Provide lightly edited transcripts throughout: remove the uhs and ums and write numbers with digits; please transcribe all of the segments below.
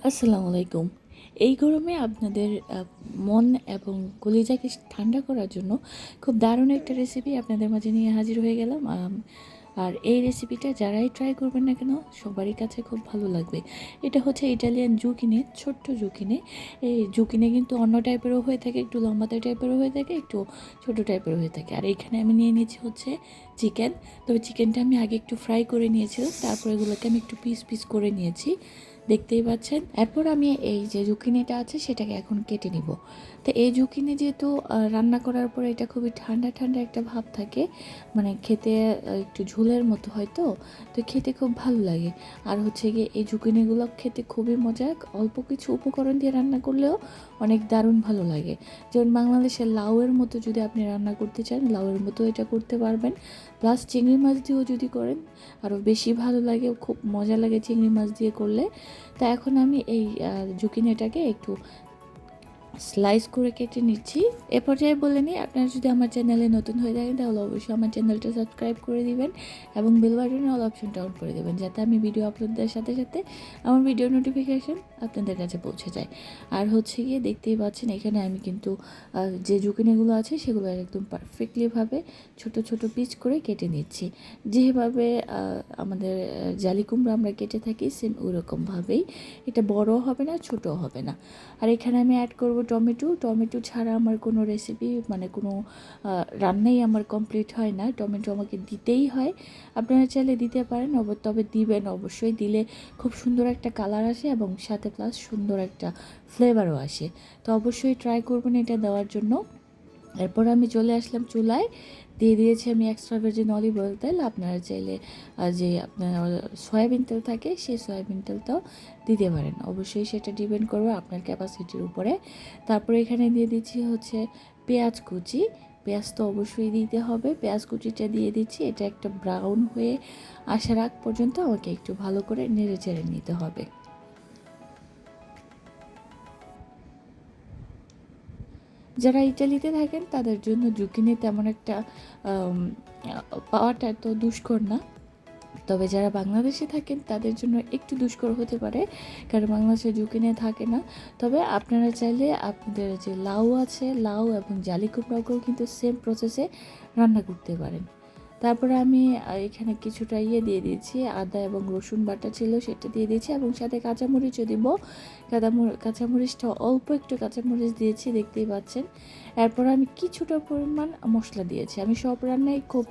আসসালামু আলাইকুম। এই গরমে আপনাদের মন এবং কলিজাকে ঠান্ডা করার জন্য খুব দারুণ একটা রেসিপি আপনাদের মাঝে নিয়ে হাজির হয়ে গেলাম। আর এই রেসিপিটা যারাই ট্রাই করবেন না কেন সবারই কাছে খুব ভালো লাগবে। এটা হচ্ছে ইটালিয়ান জুকিনি, ছোট্ট জুকিনি। এই জুকিনি কিন্তু অন্য টাইপেরও হয়ে থাকে, একটু লম্বাতে টাইপেরও হয়ে থাকে, একটু ছোট টাইপেরও হয়ে থাকে। আর এখানে আমি নিয়ে নিয়েছি হচ্ছে চিকেন। তবে চিকেনটা আমি আগে একটু ফ্রাই করে নিয়েছিলাম, তারপর এগুলোকে আমি একটু পিস পিস করে নিয়েছি, দেখতেই পাচ্ছেন। এরপর আমি এই যে জুকিনিটা আছে সেটাকে এখন কেটে নিব। তো এই জুকিনি যেহেতু রান্না করার পরে এটা খুবই ঠান্ডা ঠান্ডা একটা ভাব থাকে, মানে খেতে একটু ঝোলের মতো হয়, তো খেতে খুব ভালো লাগে। আর হচ্ছে গিয়ে এই জুকিনিগুলো খেতে খুবই মজা, অল্প কিছু উপকরণ দিয়ে রান্না করলেও অনেক দারুণ ভালো লাগে। যেমন বাংলাদেশের লাউয়ের মতো যদি আপনি রান্না করতে চান, লাউয়ের মতো এটা করতে পারবেন। প্লাস চিংড়ি মাছ দিয়েও যদি করেন আরও বেশি ভালো লাগে, খুব মজা লাগে চিংড়ি মাছ দিয়ে করলে। তা এখন আমি এই জুকিনিটাকে একটু স্লাইস করে কেটে নিচ্ছি। এ পর্যায়ে বলে নিই, আপনারা যদি আমার চ্যানেলে নতুন হয়ে থাকেন তাহলে অবশ্যই আমার চ্যানেলটা সাবস্ক্রাইব করে দিবেন এবং বেল বাটনে অল অপশনটা অন করে দেবেন, যাতে আমি ভিডিও আপলোড দেওয়ার সাথে সাথে আমার ভিডিও নোটিফিকেশান আপনাদের কাছে পৌঁছে যায়। আর হচ্ছে গিয়ে দেখতেই পাচ্ছেন এখানে আমি কিন্তু যে জুকিনিগুলো আছে সেগুলো একদম পারফেক্টলিভাবে ছোট ছোট পিস করে কেটে নিচ্ছি। যেভাবে আমাদের জালি কুমড়ো আমরা কেটে থাকি সেম ওইরকমভাবেই, এটা বড় হবে না, ছোটও হবে না। আর এখানে আমি অ্যাড করব টমেটো। টমেটো ছাড়া আমার কোনো রেসিপি, মানে কোনো রান্নাই আমার কমপ্লিট হয় না, টমেটো আমাকে দিতেই হয়। আপনারা চাইলে দিতে পারেন, তবে দিবেন অবশ্যই, দিলে খুব সুন্দর একটা কালার আসে এবং সাথে প্লাস সুন্দর একটা ফ্লেভারও আসে। তো অবশ্যই ট্রাই করবেন এটা দেওয়ার জন্য। এরপর আমি চলে আসলাম চুলায়, দিয়ে দিয়েছি আমি এক্সট্রা ভার্জিন অলিভ অয়েল তেল। আপনারা চাইলে যে আপনার সয়াবিন তেল থাকে সেই সয়াবিন তেলটাও দিতে পারেন, অবশ্যই সেটা ডিপেন্ড করবে আপনার ক্যাপাসিটির উপরে। তারপরে এখানে দিয়ে দিচ্ছি হচ্ছে পেঁয়াজ কুচি। পেঁয়াজ তো অবশ্যই দিতে হবে, পেঁয়াজ কুচিটা দিয়ে দিচ্ছি। এটা একটা ব্রাউন হয়ে আসার আগ পর্যন্ত আমাকে একটু ভালো করে নেড়ে চেড়ে নিতে হবে। যারা ইটালিতে থাকেন তাদের জন্য জুকিনি তেমন একটা পাওয়াটা এত দুষ্কর না, তবে যারা বাংলাদেশে থাকেন তাদের জন্য একটু দুষ্কর হতে পারে, কারণ বাংলাদেশে জুকিনি থাকে না। তবে আপনারা চাইলে আপনাদের যে লাউ আছে, লাউ এবং জালি কুমড়াকেও কিন্তু সেম প্রসেসে রান্না করতে পারেন। তারপরে আমি এখানে কিছুটা দিয়ে দিয়েছি, আদা এবং রসুন বাটা ছিল সেটা দিয়ে দিয়েছি এবং সাথে কাঁচামরিচও দিব। কাঁচামরিচটা অল্প একটু কাঁচামরিচ দিয়েছি, দেখতেই পাচ্ছেন। এরপর আমি কিছুটা পরিমাণ মশলা দিয়েছি। আমি সব রান্নায় খুব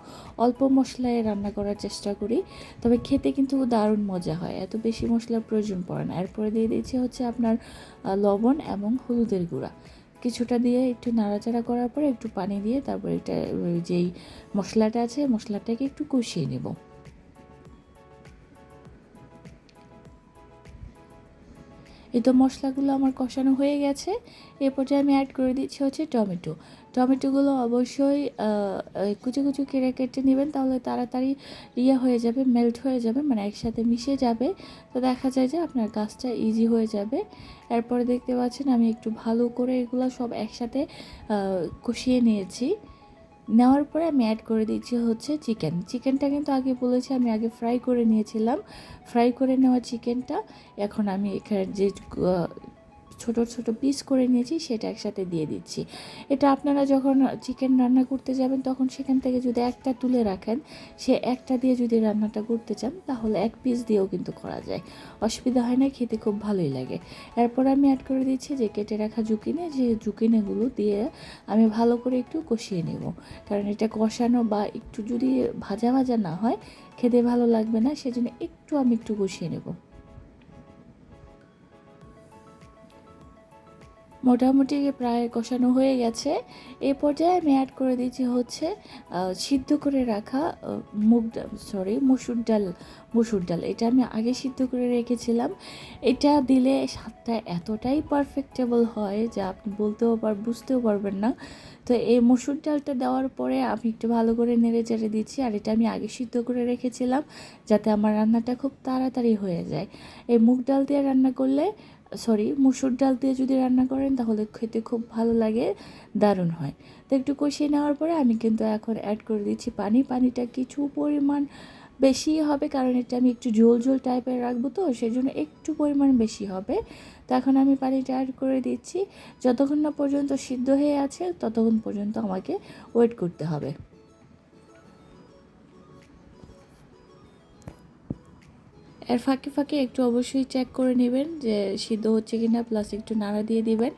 অল্প মশলায় রান্না করার চেষ্টা করি, তবে খেতে কিন্তু দারুণ মজা হয়, এত বেশি মশলার প্রয়োজন পড়ে না। এরপরে দিয়ে দিয়েছি হচ্ছে আপনার লবণ এবং হলুদের গুঁড়া কিছুটা দিয়ে একটু নাড়াচাড়া করার পরে একটু পানি দিয়ে তারপর এটা যেই মশলাটা আছে মশলাটাকে একটু কষিয়ে নেব। এই তো মশলাগুলো আমার কষানো হয়ে গেছে। এ পর্যায়ে আমি অ্যাড করে দিচ্ছি হচ্ছে টমেটো। টমেটোগুলো অবশ্যই কুচি কুচি কেটে নেবেন, তাহলে তাড়াতাড়ি হয়ে যাবে, মেল্ট হয়ে যাবে, মানে একসাথে মিশে যাবে। তো দেখা যায় যে আপনার কাজটা ইজি হয়ে যাবে। এরপরে দেখতে পাচ্ছেন আমি একটু ভালো করে এগুলো সব একসাথে কষিয়ে নিয়েছি। নেওয়ার পরে আমি অ্যাড করে দিচ্ছি হচ্ছে চিকেনটা কিন্তু আগে বলেছি আমি আগে ফ্রাই করে নিয়েছিলাম। ফ্রাই করে নেওয়া চিকেনটা এখন আমি এখানে যে ছোট ছোট পিস করে নিয়েছি সেটা একসাথে দিয়ে দিচ্ছি। এটা আপনারা যখন চিকেন রান্না করতে যাবেন তখন সেখান থেকে যদি একটা তুলে রাখেন, সে একটা দিয়ে যদি রান্নাটা করতে চান তাহলে এক পিস দিয়েও কিন্তু করা যায়, অসুবিধা হয় না, খেতে খুব ভালোই লাগে। এরপর আমি অ্যাড করে দিচ্ছি যে কেটে রাখা জুকিনিগুলো দিয়ে আমি ভালো করে একটু কষিয়ে নেব, কারণ এটা কষানো বা একটু যদি ভাজা ভাজা না হয় খেতে ভালো লাগবে না, সেজন্য আমি একটু কষিয়ে নেব। মোটামুটি প্রায় কষানো হয়ে গেছে। এই পর্যায়ে আমি অ্যাড করে দিচ্ছি হচ্ছে সিদ্ধ করে রাখা মসুর ডাল এটা আমি আগে সিদ্ধ করে রেখেছিলাম। এটা দিলে স্বাদটা এতটাই পারফেক্টেবল হয় যা আপনি বুঝতেও পারবেন না। তো এই মসুর ডালটা দেওয়ার পরে আমি একটু ভালো করে নেড়ে চেড়ে দিচ্ছি, আর এটা আমি আগে সিদ্ধ করে রেখেছিলাম যাতে আমার রান্নাটা খুব তাড়াতাড়ি হয়ে যায়। এই মুগ ডাল দিয়ে রান্না করলে, মুসুর ডাল দিয়ে যদি রান্না করেন তাহলে খেতে খুব ভালো লাগে, দারুণ হয়। তো একটু কষিয়ে নেওয়ার পরে আমি কিন্তু এখন অ্যাড করে দিচ্ছি পানিটা কিছু পরিমাণ বেশি হবে, কারণ এটা আমি একটু ঝোল ঝোল টাইপের রাখবো, তো সেই জন্য একটু পরিমাণ বেশি হবে। তো এখন আমি পানিটা অ্যাড করে দিচ্ছি। যতক্ষণ না পর্যন্ত সিদ্ধ হয়ে আছে ততক্ষণ পর্যন্ত আমাকে ওয়েট করতে হবে। এর ফাঁকে ফাঁকে একটু অবশ্যই চেক করে নেবেন যে সিদ্ধ হচ্ছে কি না, প্লাস একটু নাড়া দিয়ে দিবেন।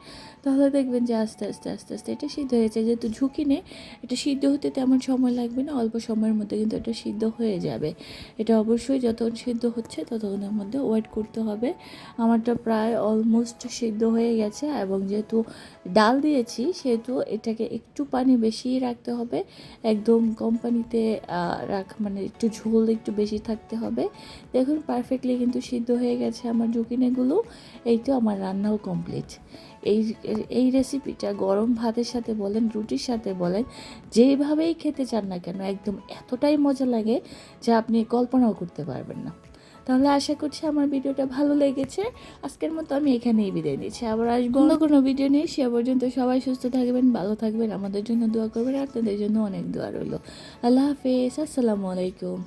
তাহলে দেখবেন যে আস্তে আস্তে আস্তে আস্তে এটা সিদ্ধ হয়েছে। যেহেতু ঝুঁকি নেই, এটা সিদ্ধ হতে তেমন সময় লাগবে না, অল্প সময়ের মধ্যে কিন্তু এটা সিদ্ধ হয়ে যাবে। এটা অবশ্যই যতক্ষণ সিদ্ধ হচ্ছে ততক্ষণের মধ্যে ওয়েট করতে হবে। আমারটা প্রায় অলমোস্ট সিদ্ধ হয়ে গেছে, এবং যেহেতু ডাল দিয়েছি সেহেতু এটাকে একটু পানি বেশি রাখতে হবে। একদম কম পানিতে মানে একটু ঝোল একটু বেশি থাকতে হবে। দেখুন পারফেক্টলি কিন্তু সিদ্ধ হয়ে গেছে আমার জুকিনিগুলো। এই তো আমার রান্নাও কমপ্লিট। এই এই রেসিপিটা গরম ভাতের সাথে বলেন, রুটির সাথে বলেন, যেইভাবেই খেতে চান না কেন একদম এতটাই মজা লাগে যা আপনি কল্পনাও করতে পারবেন না। তাহলে আশা করছি আমার ভিডিওটা ভালো লেগেছে। আজকের মতো আমি এখানেই বিদায় নিচ্ছি, আবার আসবো অন্য কোনো ভিডিও নিয়ে। সে পর্যন্ত সবাই সুস্থ থাকবেন, ভালো থাকবেন, আমাদের জন্য দোয়া করবেন, আপনাদের জন্য অনেক দোয়া রইল। আল্লাহ হাফেজ, আসসালামু আলাইকুম।